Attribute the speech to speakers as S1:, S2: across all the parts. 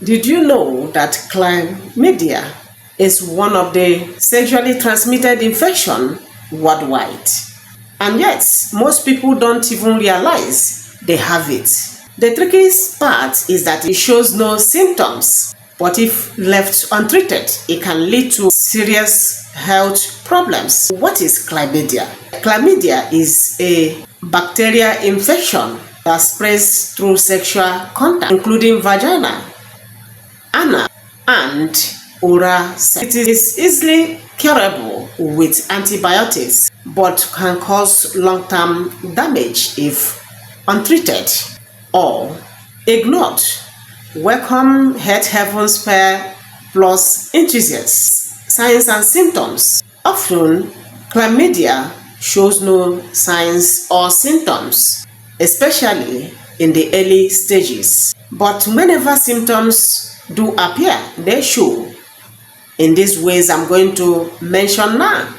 S1: Did you know that chlamydia is one of the sexually transmitted infections worldwide? And yet, most people don't even realize they have it. The trickiest part is that it shows no symptoms, but if left untreated, it can lead to serious health problems. What is chlamydia? Chlamydia is a bacterial infection that spreads through sexual contact, including vagina, anal, and oral sex. It is easily curable with antibiotics, but can cause long-term damage if untreated or ignored. Welcome, Health Heaven's Pair Plus enthusiasts. Signs and symptoms. Often, chlamydia shows no signs or symptoms, especially in the early stages. But whenever symptoms do appear, they show in these ways I'm going to mention now.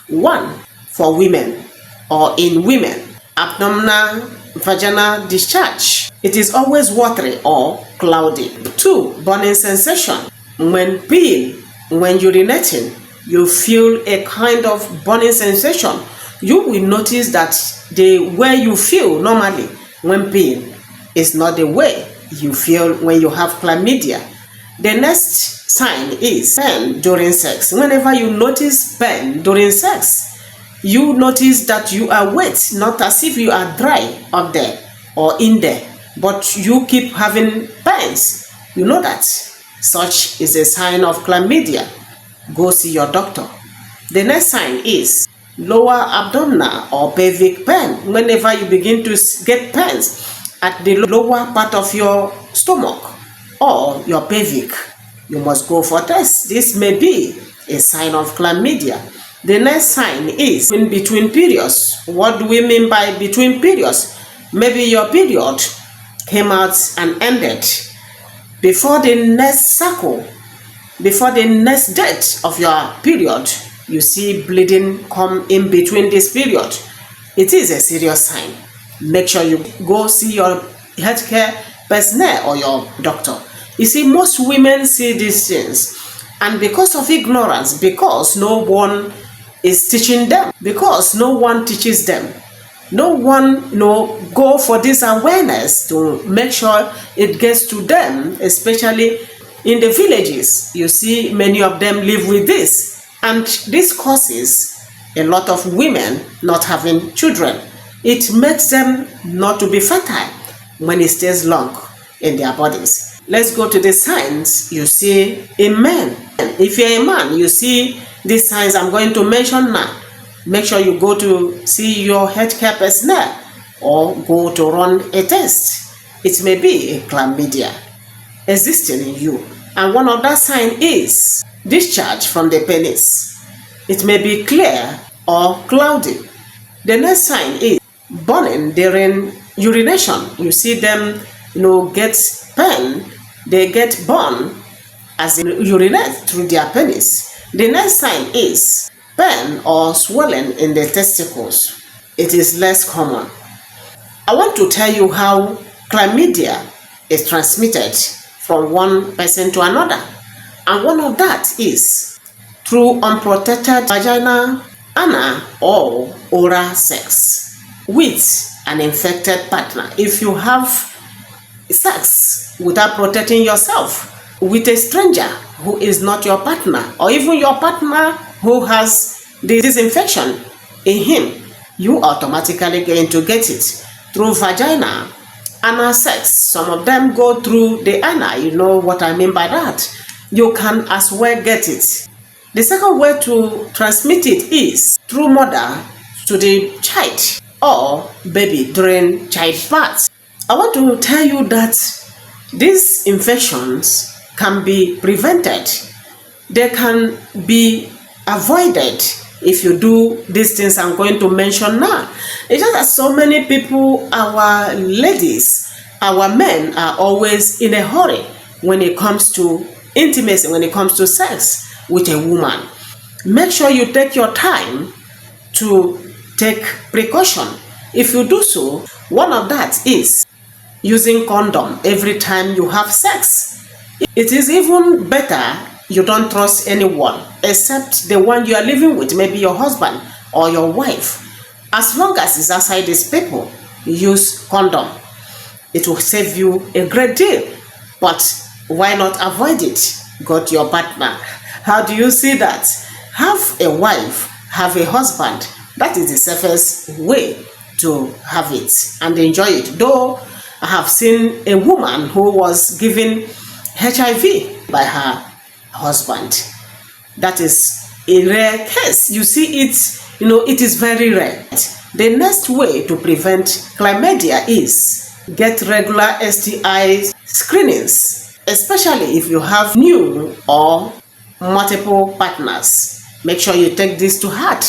S1: 1. For women or in women, abdominal vaginal discharge. It is always watery or cloudy. 2. Burning sensation. When peeing, when urinating, you feel a kind of burning sensation. You will notice that the way you feel normally when peeing is not the way you feel when you have chlamydia. The next sign is pain during sex. Whenever you notice pain during sex, you notice that you are wet, not as if you are dry up there or in there, but you keep having pains. You know that such is a sign of chlamydia. Go see your doctor. The next sign is lower abdominal or pelvic pain. Whenever you begin to get pains at the lower part of your stomach or your pelvic, you must go for tests. This may be a sign of chlamydia. The next sign is in between periods. What do we mean by between periods? Maybe your period came out and ended. Before the next cycle, before the next date of your period, you see bleeding come in between this period. It is a serious sign. Make sure you go see your healthcare personnel or your doctor. You see, most women see these things, and because of ignorance, because no one is teaching them, because no one teaches them, no one go for this awareness to make sure it gets to them, especially in the villages. You see, many of them live with this, and this causes a lot of women not having children. It makes them not to be fertile when it stays long in their bodies. Let's go to the signs you see in men. If you're a man, you see these signs I'm going to mention now. Make sure you go to see your healthcare personnel or go to run a test. It may be a chlamydia existing in you. And one of that sign is discharge from the penis. It may be clear or cloudy. The next sign is burning during urination. You see them, get pain. They get burned as they urinate through their penis. The next sign is pain or swelling in the testicles. It is less common. I want to tell you how chlamydia is transmitted from one person to another. And one of that is through unprotected vaginal, anal, or oral sex with an infected partner. If you have sex without protecting yourself with a stranger who is not your partner, or even your partner who has this infection in him, you automatically going to get it through vagina, anal sex. Some of them go through the anal. You know what I mean by that. You can as well get it. The second way to transmit it is through mother to the child or baby during childbirth. I want to tell you that these infections can be prevented. They can be avoided if you do these things I'm going to mention now. It's just that so many people, our ladies, our men, are always in a hurry when it comes to intimacy, when it comes to sex with a woman. Make sure you take your time to take precaution. If you do so, one of that is using condom every time you have sex. It is even better you don't trust anyone except the one you are living with, maybe your husband or your wife. As long as it's outside these people, use condom. It will save you a great deal. But why not avoid it? Go to your partner. How do you see that? Have a wife, have a husband. That is the safest way to have it and enjoy it. Though I have seen a woman who was given HIV by her husband. That is a rare case. You see it, it is very rare. The next way to prevent chlamydia is get regular STI screenings, especially if you have new or multiple partners. Make sure you take this to heart.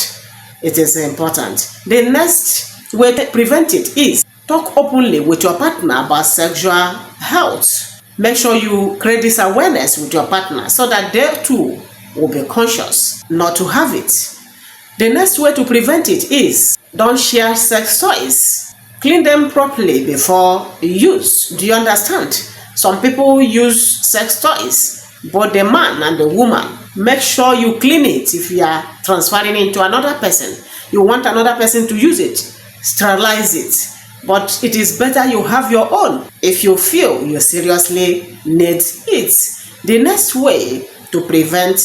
S1: It is important. The next way to prevent it is talk openly with your partner about sexual health. Make sure you create this awareness with your partner so that they too will be conscious not to have it. The next way to prevent it is don't share sex toys. Clean them properly before use. Do you understand? Some people use sex toys, but the man and the woman, make sure you clean it. If you are transferring it to another person, you want another person to use it, sterilize it. But it is better you have your own if you feel you seriously need it. The next way to prevent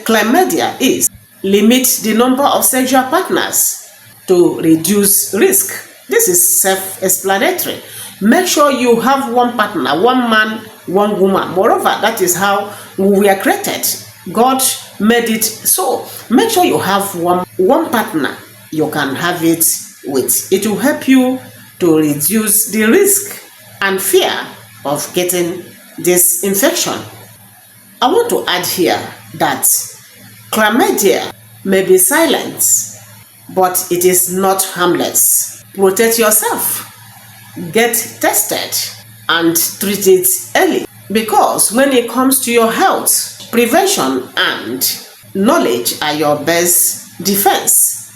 S1: chlamydia is limit the number of sexual partners to reduce risk. This is self-explanatory. Make sure you have one partner, one man, one woman. Moreover, that is how we are created. God made it so. Make sure you have one partner you can have it with. It will help you to reduce the risk and fear of getting this infection. I want to add here that chlamydia may be silent, but it is not harmless. Protect yourself, get tested, and treat it early. Because when it comes to your health, prevention and knowledge are your best defense.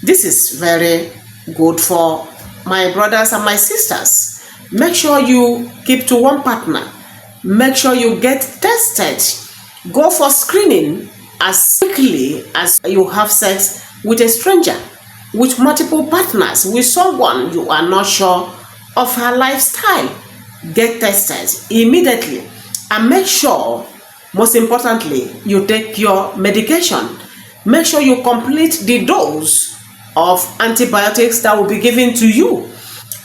S1: This is very good for my brothers and my sisters. Make sure you keep to one partner. Make sure you get tested. Go for screening as quickly as you have sex with a stranger, with multiple partners, with someone you are not sure of her lifestyle. Get tested immediately and make sure, most importantly, you take your medication. Make sure you complete the dose of antibiotics that will be given to you,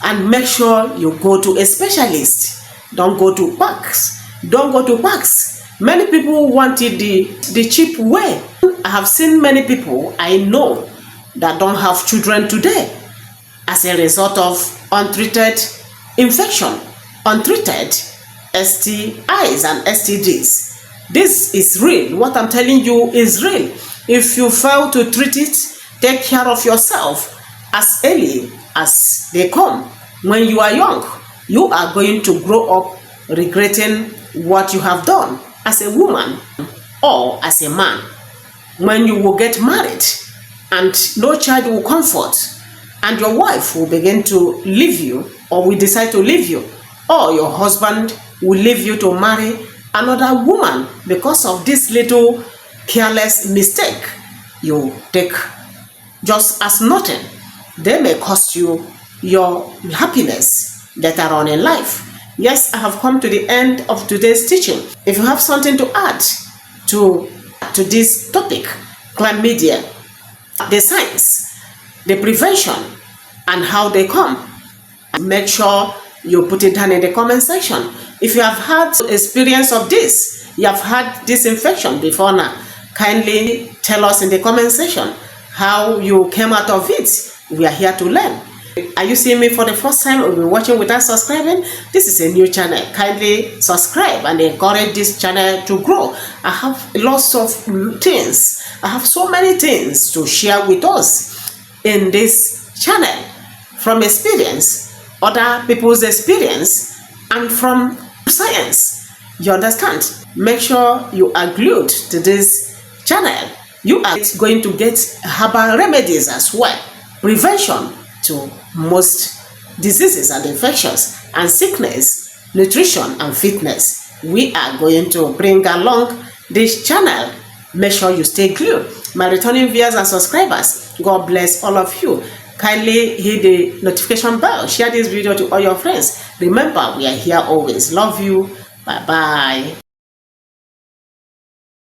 S1: and make sure you go to a specialist. Don't go to quacks. Don't go to quacks. Many people wanted the cheap way. I have seen many people I know that don't have children today as a result of untreated infection, untreated STIs and STDs. This is real. What I'm telling you is real. If you fail to treat it, take care of yourself as early as they come. When you are young, you are going to grow up regretting what you have done as a woman or as a man. When you will get married and no child will comfort, and your wife will begin to leave you, or will decide to leave you, or your husband will leave you to marry another woman because of this little careless mistake you take just as nothing. They may cost you your happiness later on in life. Yes, I have come to the end of today's teaching. If you have something to add to this topic, chlamydia, the signs, the prevention, and how they come, make sure you put it down in the comment section. If you have had experience of this, you have had this infection before now, kindly tell us in the comment section how you came out of it. We are here to learn. Are you seeing me for the first time or watching without subscribing? This is a new channel. Kindly subscribe and encourage this channel to grow. I have lots of things. I have so many things to share with us in this channel, from experience, other people's experience, and from science. You understand? Make sure you are glued to this channel. You are going to get herbal remedies as well. Prevention to most diseases and infections, and sickness, nutrition and fitness. we are going to bring along this channel. Make sure you stay glued. My returning viewers and subscribers, God bless all of you. Kindly hit the notification bell. Share this video to all your friends. Remember, we are here always. Love you. Bye-bye.